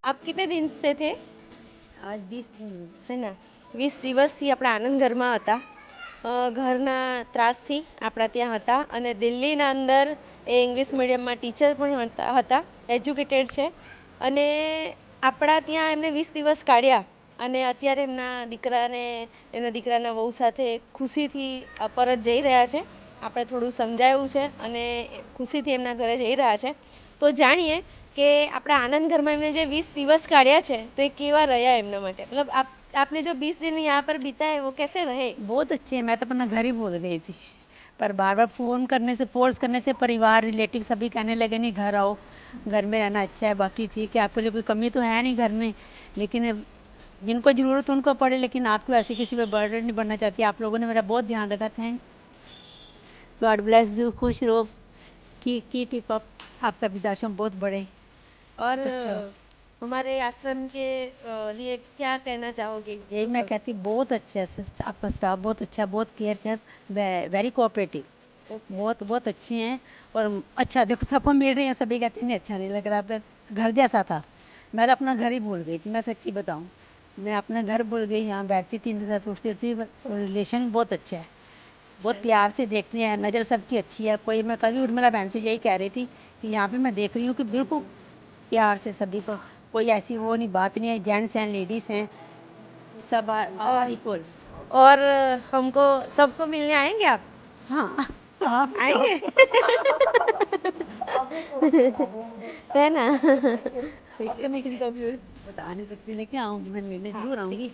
आप कितने दिन से थे? आज 20 હે ને 20 દિવસથી આપણા આનંદ ઘરમાં હતા. ઘરના ત્રાસથી આપણા ત્યાં હતા અને દિલ્હીના અંદર એ ઇંગ્લિશ મીડિયમમાં ટીચર પણ હતા, એજ્યુકેટેડ છે અને આપણા ત્યાં એમને 20 દિવસ કાઢ્યા અને અત્યારે એમના દીકરાના વહુ સાથે ખુશીથી પરત જઈ રહ્યા છે. આપણે થોડું સમજાવ્યું છે અને ખુશીથી એમના ઘરે જઈ રહ્યા છે. તો જાણીએ કે આપણા આનંદ ઘરમાં એમને જે 20 દિવસ કાઢ્યા છે તો એ કેવા રહ્યા એમના માટે, મતલબ आपने जो 20 दिन यहाँ पर बिताए वो कैसे रहे? बहुत अच्छे हैं। मैं तो अपना घर ही भूल गई थी, पर बार बार फ़ोन करने से, फोर्स करने से परिवार रिलेटिव सभी कहने लगे नहीं घर आओ, घर में रहना अच्छा है, बाकी ठीक है, आपके लिए कोई कमी तो है नहीं घर में, लेकिन जिनको ज़रूरत उनको पड़े, लेकिन आपको ऐसे किसी पे बर्डन नहीं बनना चाहती। आप लोगों ने मेरा बहुत ध्यान रखा, थैंक गॉड ब्लेस यू, खुश रहो, कीप अप, आपका वृद्धाश्रम बहुत बड़े। और अच्छा हमारे आश्रम के लिए क्या कहना चाहोगे? यही मैं कहती, बहुत अच्छा है आपका स्टाफ, बहुत अच्छा, बहुत केयर कर, वेरी कोऑपरेटिव, बहुत बहुत अच्छे हैं। और अच्छा देखो सबको मिल रही हैं, सभी कहते हैं नहीं अच्छा नहीं लग रहा, बस घर जैसा था। मैं तो अपना घर ही भूल गई थी, मैं सच्ची बताऊँ, मैं अपना घर भूल गई। यहाँ बैठती थी, इनके साथ उठती थी, रिलेशन बहुत अच्छा है, बहुत प्यार से देखते हैं, नज़र सबकी अच्छी है। कोई मैं कभी उर्मिला बहन से यही कह रही थी कि यहाँ पे मैं देख रही हूँ कि बिल्कुल प्यार से सभी को, कोई ऐसी वो नहीं बात नहीं है, जेंट्स हैं लेडीज़ हैं, सब और इक्वल्स। और हमको सबको मिलने आएंगे आप? हाँ आप आएंगे है ना? मैं किसी को भी बता नहीं सकती, लेकिन आऊँगी, मैं मिलने जरूर आऊँगी।